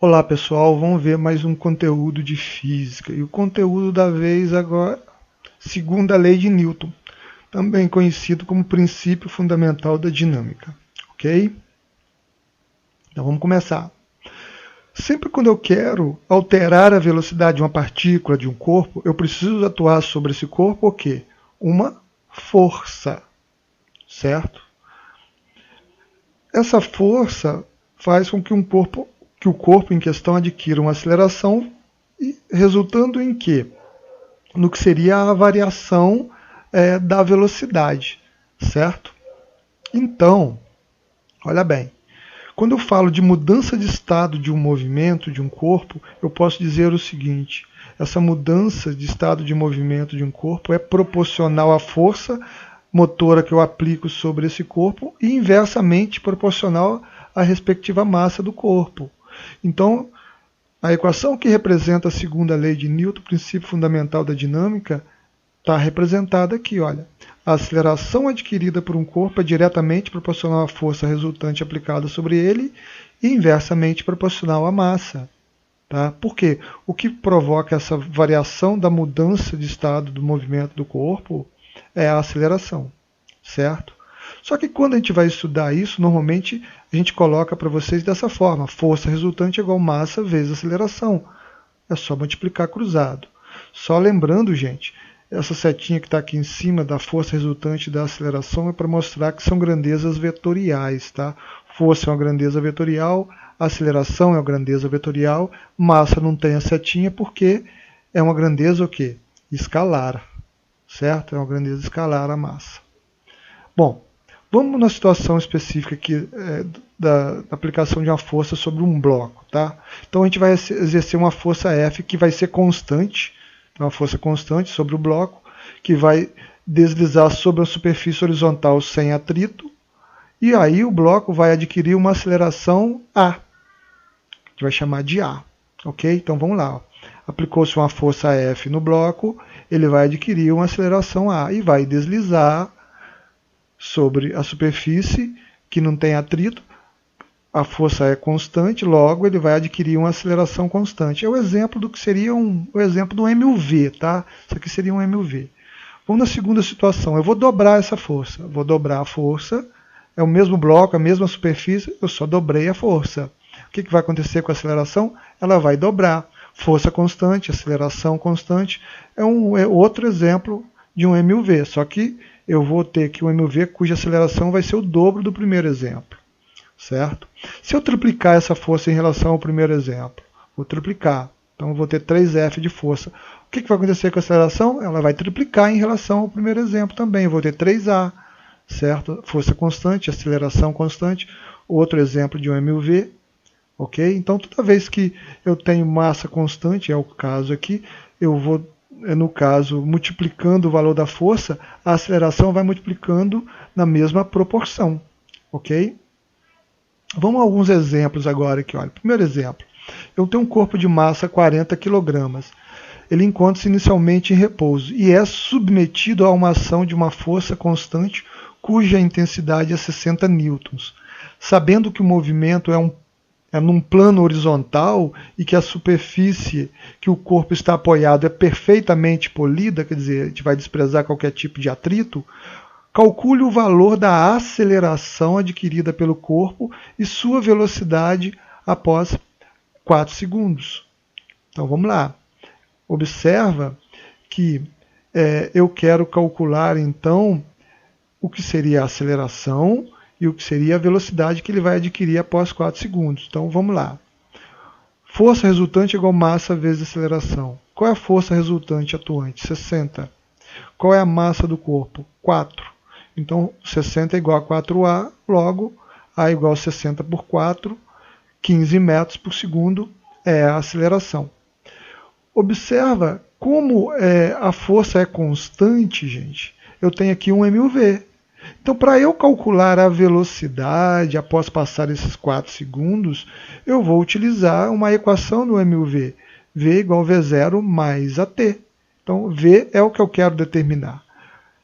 Olá pessoal, vamos ver mais um conteúdo de física. E o conteúdo da vez agora, segunda lei de Newton, também conhecido como princípio fundamental da dinâmica. Ok? Então vamos começar. Sempre quando eu quero alterar a velocidade de uma partícula, de um corpo, eu preciso atuar sobre esse corpo o quê? Uma força, certo? Essa força faz com que o corpo em questão adquira uma aceleração, resultando em quê? No que seria a variação da velocidade, certo? Então, olha bem, quando eu falo de mudança de estado de um movimento, de um corpo, eu posso dizer o seguinte: essa mudança de estado de movimento de um corpo é proporcional à força motora que eu aplico sobre esse corpo e inversamente proporcional à respectiva massa do corpo. Então, a equação que representa a segunda lei de Newton, princípio fundamental da dinâmica, está representada aqui, olha. A aceleração adquirida por um corpo é diretamente proporcional à força resultante aplicada sobre ele e inversamente proporcional à massa. Tá? Por quê? O que provoca essa variação da mudança de estado do movimento do corpo é a aceleração, certo? Só que quando a gente vai estudar isso, normalmente a gente coloca para vocês dessa forma: força resultante é igual massa vezes aceleração. É só multiplicar cruzado. Só lembrando, gente, essa setinha que está aqui em cima da força resultante da aceleração é para mostrar que são grandezas vetoriais, tá? Força é uma grandeza vetorial, aceleração é uma grandeza vetorial, massa não tem a setinha porque é uma grandeza o quê? Escalar, certo? É uma grandeza escalar a massa. Bom, vamos na situação específica aqui da aplicação de uma força sobre um bloco, tá? Então a gente vai exercer uma força F que vai ser constante, uma força constante sobre o bloco, que vai deslizar sobre a superfície horizontal sem atrito, e aí o bloco vai adquirir uma aceleração A, que a gente vai chamar de A, ok? Então vamos lá. Aplicou-se uma força F no bloco, ele vai adquirir uma aceleração A e vai deslizar sobre a superfície que não tem atrito. A força é constante, logo ele vai adquirir uma aceleração constante. É o exemplo do que seria o exemplo do MUV, tá? Isso aqui seria um MUV. Vamos na segunda situação. Eu vou dobrar essa força. Vou dobrar a força. É o mesmo bloco, a mesma superfície, eu só dobrei a força. O que vai acontecer com a aceleração? Ela vai dobrar. Força constante, aceleração constante. É outro exemplo de um MUV, só que eu vou ter aqui um MUV cuja aceleração vai ser o dobro do primeiro exemplo, certo? Se eu triplicar essa força em relação ao primeiro exemplo, vou triplicar, então eu vou ter 3F de força. O que vai acontecer com a aceleração? Ela vai triplicar em relação ao primeiro exemplo também, eu vou ter 3A, certo? Força constante, aceleração constante, outro exemplo de um MUV, ok? Então toda vez que eu tenho massa constante, é o caso aqui, eu vou, no caso, multiplicando o valor da força, a aceleração vai multiplicando na mesma proporção, ok? Vamos a alguns exemplos agora aqui. Olha. Primeiro exemplo, eu tenho um corpo de massa 40 kg. Ele encontra-se inicialmente em repouso e é submetido a uma ação de uma força constante cuja intensidade é 60 newtons. Sabendo que o movimento é num plano horizontal e que a superfície que o corpo está apoiado é perfeitamente polida, quer dizer, a gente vai desprezar qualquer tipo de atrito, calcule o valor da aceleração adquirida pelo corpo e sua velocidade após 4 segundos. Então vamos lá. Observa que eu quero calcular então o que seria a aceleração e o que seria a velocidade que ele vai adquirir após 4 segundos. Então vamos lá. Força resultante igual massa vezes aceleração. Qual é a força resultante atuante? 60. Qual é a massa do corpo? 4. Então 60 é igual a 4A, logo A igual a 60 por 4, 15 metros por segundo é a aceleração. Observa como a força é constante, gente. Eu tenho aqui um MUV. Então, para eu calcular a velocidade após passar esses 4 segundos, eu vou utilizar uma equação do MUV. V igual a V0 mais AT. Então, V é o que eu quero determinar.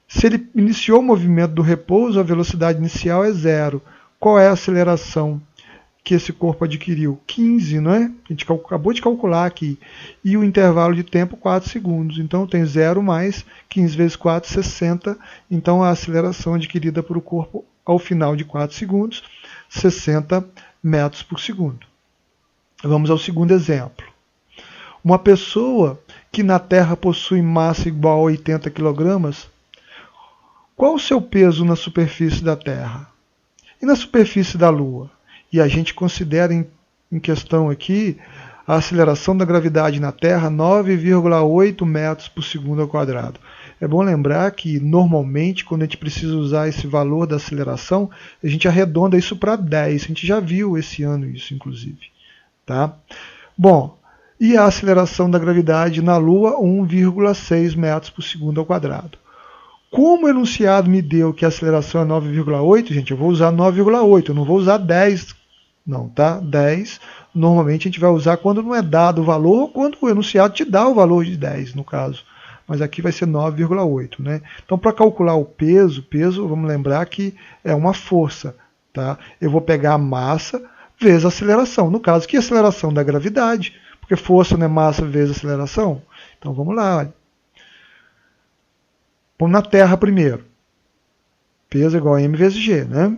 Se ele iniciou o movimento do repouso, a velocidade inicial é 0. Qual é a aceleração que esse corpo adquiriu? 15, não é? A gente acabou de calcular aqui. E o intervalo de tempo, 4 segundos. Então tem 0 mais 15 vezes 4, 60. Então a aceleração adquirida por o corpo ao final de 4 segundos, 60 metros por segundo. Vamos ao segundo exemplo. Uma pessoa que na Terra possui massa igual a 80 kg, qual o seu peso na superfície da Terra? E na superfície da Lua? E a gente considera em questão aqui a aceleração da gravidade na Terra 9,8 metros por segundo ao quadrado. É bom lembrar que normalmente quando a gente precisa usar esse valor da aceleração, a gente arredonda isso para 10. A gente já viu esse ano isso, inclusive. Tá? Bom, e a aceleração da gravidade na Lua, 1,6 metros por segundo ao quadrado. Como o enunciado me deu que a aceleração é 9,8, gente, eu vou usar 9,8, eu não vou usar 10, não, tá? 10, normalmente a gente vai usar quando não é dado o valor, ou quando o enunciado te dá o valor de 10, no caso. Mas aqui vai ser 9,8, né? Então, para calcular o peso, vamos lembrar que é uma força, tá? Eu vou pegar a massa vezes a aceleração. No caso, que aceleração? Da gravidade, porque força não é massa vezes aceleração. Então, vamos lá, olha. Vamos na Terra primeiro. Peso igual a m vezes g, né?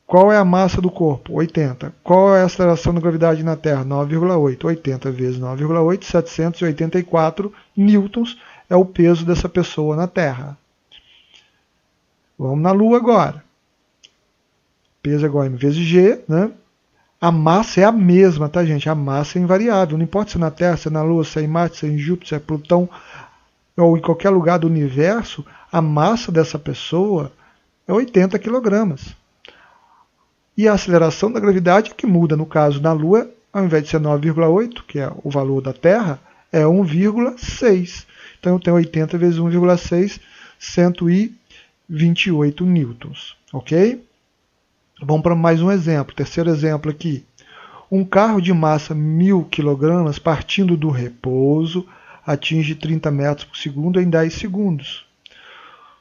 Qual é a massa do corpo? 80. Qual é a aceleração da gravidade na Terra? 9,8. 80 vezes 9,8, 784 newtons é o peso dessa pessoa na Terra. Vamos na Lua agora. Peso igual a m vezes g, né? A massa é a mesma, tá, gente? A massa é invariável. Não importa se é na Terra, se é na Lua, se é em Marte, se é em Júpiter, se é Plutão, ou em qualquer lugar do universo, a massa dessa pessoa é 80 kg. E a aceleração da gravidade é que muda. No caso, na Lua, ao invés de ser 9,8, que é o valor da Terra, é 1,6. Então eu tenho 80 vezes 1,6, 128 newtons. Ok? Vamos para mais um exemplo. Terceiro exemplo aqui. Um carro de massa 1.000 kg partindo do repouso atinge 30 metros por segundo em 10 segundos.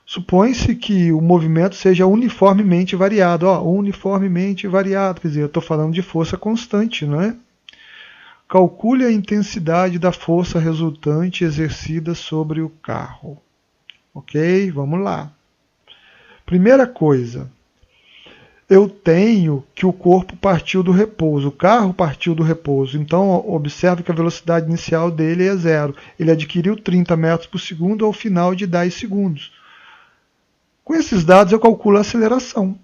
Supõe-se que o movimento seja uniformemente variado. Uniformemente variado, quer dizer, eu estou falando de força constante, não é? Calcule a intensidade da força resultante exercida sobre o carro. Ok? Vamos lá. Primeira coisa, eu tenho que o corpo partiu do repouso, o carro partiu do repouso, então observe que a velocidade inicial dele é 0. Ele adquiriu 30 metros por segundo ao final de 10 segundos. Com esses dados eu calculo a aceleração.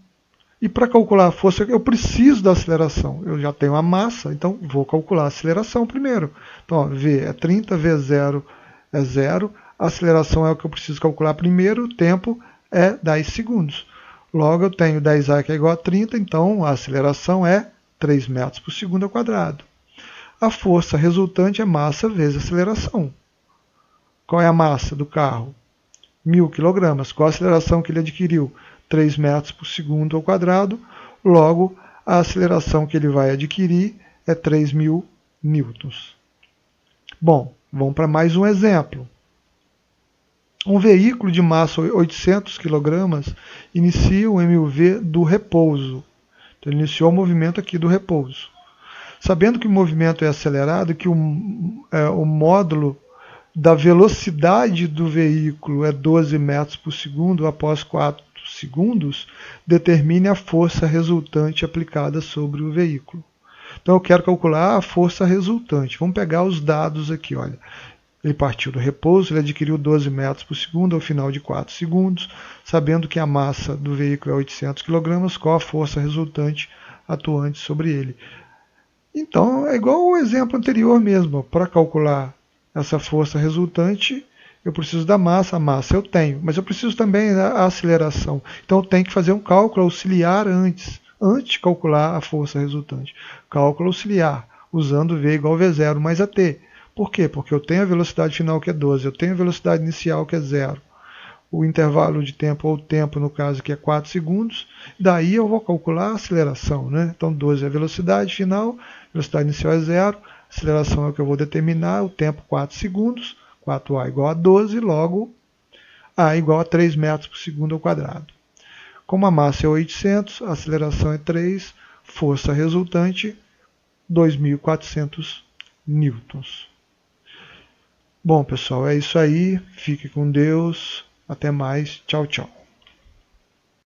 E para calcular a força eu preciso da aceleração. Eu já tenho a massa, então vou calcular a aceleração primeiro. Então, V é 30, V0 é 0, a aceleração é o que eu preciso calcular primeiro, o tempo é 10 segundos. Logo, eu tenho 10A que é igual a 30, então a aceleração é 3 metros por segundo ao quadrado. A força resultante é massa vezes aceleração. Qual é a massa do carro? 1.000 kg. Qual a aceleração que ele adquiriu? 3 metros por segundo ao quadrado. Logo, a aceleração que ele vai adquirir é 3.000 newtons. Bom, vamos para mais um exemplo. Um veículo de massa 800 kg inicia o MUV do repouso. Então, ele iniciou o movimento aqui do repouso. Sabendo que o movimento é acelerado, que o módulo da velocidade do veículo é 12 metros por segundo após 4 segundos, determine a força resultante aplicada sobre o veículo. Então eu quero calcular a força resultante. Vamos pegar os dados aqui, olha. Ele partiu do repouso, ele adquiriu 12 metros por segundo ao final de 4 segundos, sabendo que a massa do veículo é 800 kg, qual a força resultante atuante sobre ele. Então, é igual ao exemplo anterior mesmo. Para calcular essa força resultante, eu preciso da massa. A massa eu tenho, mas eu preciso também da aceleração. Então, eu tenho que fazer um cálculo auxiliar antes de calcular a força resultante. Cálculo auxiliar, usando V igual a V0 mais AT. Por quê? Porque eu tenho a velocidade final que é 12, eu tenho a velocidade inicial que é 0. O intervalo de tempo, ou o tempo no caso que é 4 segundos, daí eu vou calcular a aceleração, né? Então 12 é a velocidade final, velocidade inicial é 0, aceleração é o que eu vou determinar, o tempo 4 segundos, 4A igual a 12, logo A igual a 3 metros por segundo ao quadrado. Como a massa é 800, a aceleração é 3, Força resultante 2.400 newtons. Bom, pessoal, é isso aí. Fique com Deus. Até mais. Tchau, tchau.